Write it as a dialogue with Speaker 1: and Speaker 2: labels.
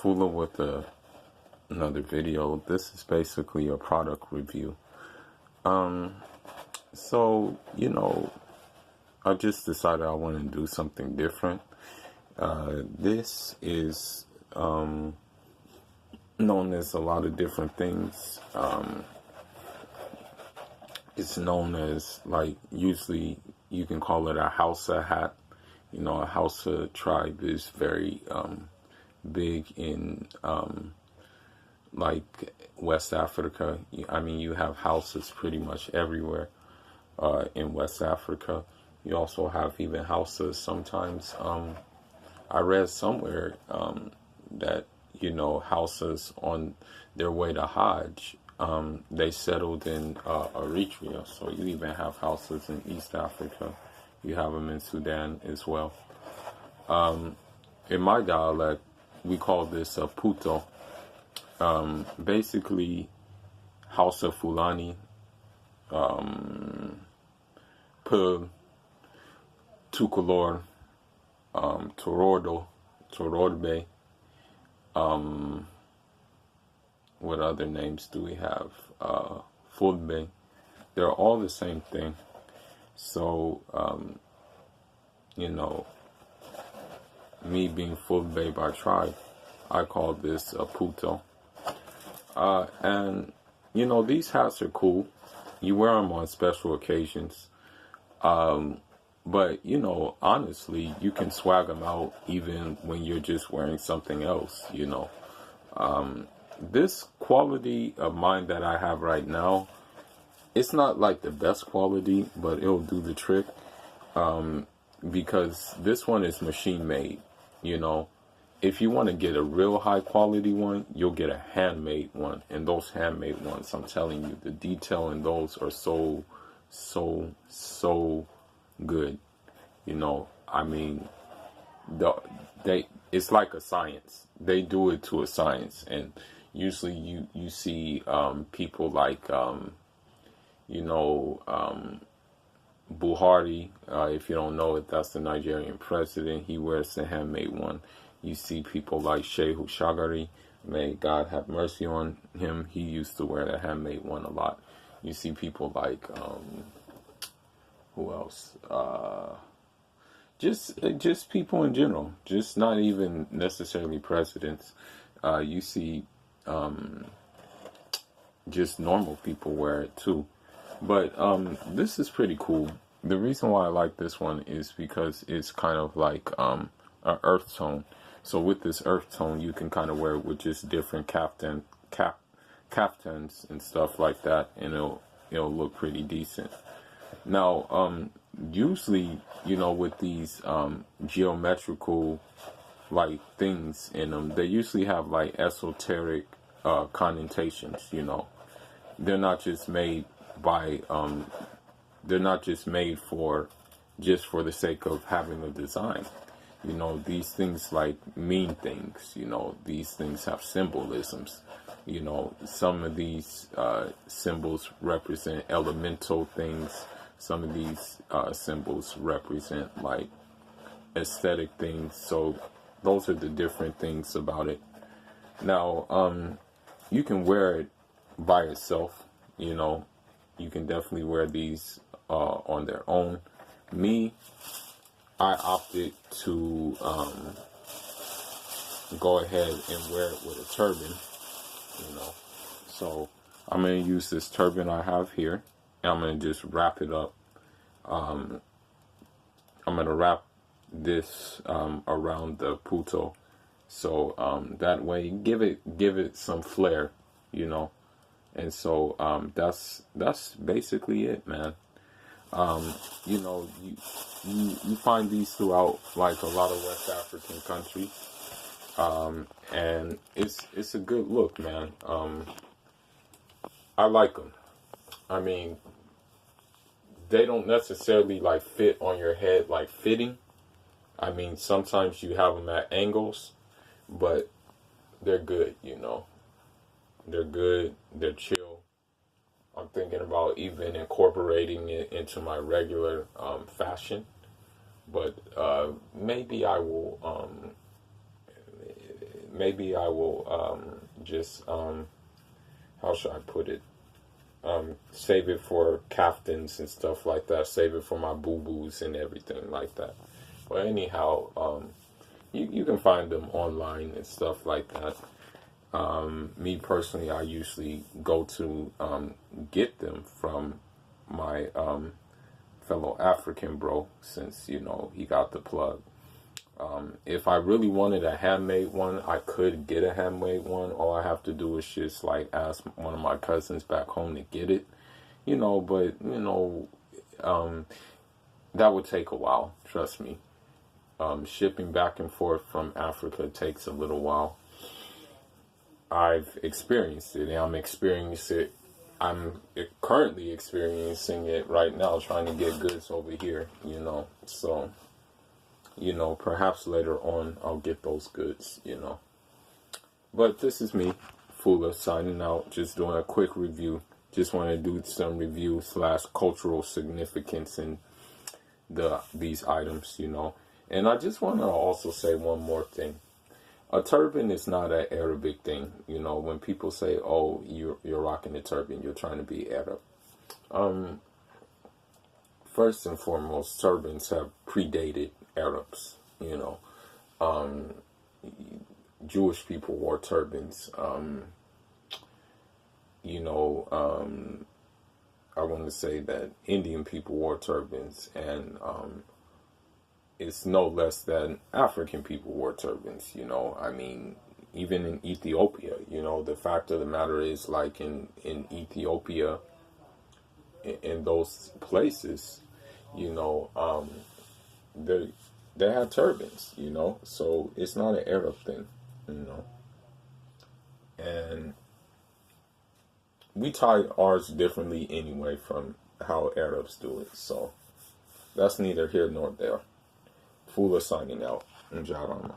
Speaker 1: Fula with another video. This is basically a product review. So, I just decided I want to do something different. This is known as a lot of different things. It's known as, like, usually you can call it a Hausa hat. A Hausa tribe is very big in like West Africa. I mean, you have houses pretty much everywhere in West Africa. You also have even houses sometimes. I read somewhere that houses on their way to Hajj, they settled in Eritrea. So you even have houses in East Africa. You have them in Sudan as well. In my dialect, we call this a puto. Basically, Hausa Fulani, Pug, Tukulor, Tororbe. What other names do we have? Fulbe. They're all the same thing. So, me being Fulbe by tribe, I call this a puto. And, these hats are cool. You wear them on special occasions. But, honestly, you can swag them out even when you're just wearing something else, This quality of mine that I have right now, it's not like the best quality, but it'll do the trick. Because this one is machine made, If you want to get a real high quality one, you'll get a handmade one. And those handmade ones, I'm telling you, the detail in those are so good. I mean, it's like a science. They do it to a science. And usually you see people like Buhari, if you don't know it, that's the Nigerian president. He wears the handmade one. You see people like Shehu Shagari, may God have mercy on him. He used to wear the handmade one a lot. You see people like, who else? Just people in general, just not even necessarily presidents. You see just normal people wear it too. But this is pretty cool. The reason why I like this one is because it's kind of like an earth tone. So with this earth tone, you can kind of wear it with just different kaftans and stuff like that, and it'll look pretty decent. Now, usually, with these geometrical like things in them, they usually have like esoteric connotations. They're not just made by they're not just made for the sake of having a design. These things like mean things. These things have symbolisms. Some of these symbols represent elemental things. Some of these symbols represent like aesthetic things. So those are the different things about it. Now, you can wear it by itself. You can definitely wear these on their own. Me, I opted to go ahead and wear it with a turban, So I'm going to use this turban I have here, and I'm going to just wrap it up. I'm going to wrap this around the puto, so that way give it some flair, And so that's basically it, man. You find these throughout like a lot of West African countries, and it's a good look, man. I like them. I mean, they don't necessarily like fit on your head like fitting. I mean, sometimes you have them at angles, but they're good. They're good. They're chill. I'm thinking about even incorporating it into my regular fashion, but maybe I will maybe I will just how should I put it? Save it for caftans and stuff like that. Save it for my boo-boos and everything like that. But anyhow, you can find them online and stuff like that. Me personally, I usually go to get them from my fellow African bro, since, you know, he got the plug. If I really wanted a handmade one, I could get a handmade one. All I have to do is just like ask one of my cousins back home to get it, you know, but you know, that would take a while, trust me. Shipping back and forth from Africa takes a little while. I've experienced it, and I'm currently experiencing it right now, trying to get goods over here, you know. So, you know, perhaps later on I'll get those goods, you know. But this is me, Fula, signing out, just doing a quick review. Just want to do some review / cultural significance in these items, you know. And I just want to also say one more thing. A turban is not an Arabic thing. You know, when people say, oh, you're rocking a turban, you're trying to be Arab. First and foremost, turbans have predated Arabs, you know. Jewish people wore turbans. You know, I want to say that Indian people wore turbans, and it's no less than African people wore turbans, you know. I mean, even in Ethiopia, you know, the fact of the matter is, like in Ethiopia, in those places, you know, they have turbans, you know, so it's not an Arab thing, you know. And we tie ours differently anyway from how Arabs do it, so that's neither here nor there. Fula signing out. Njadama.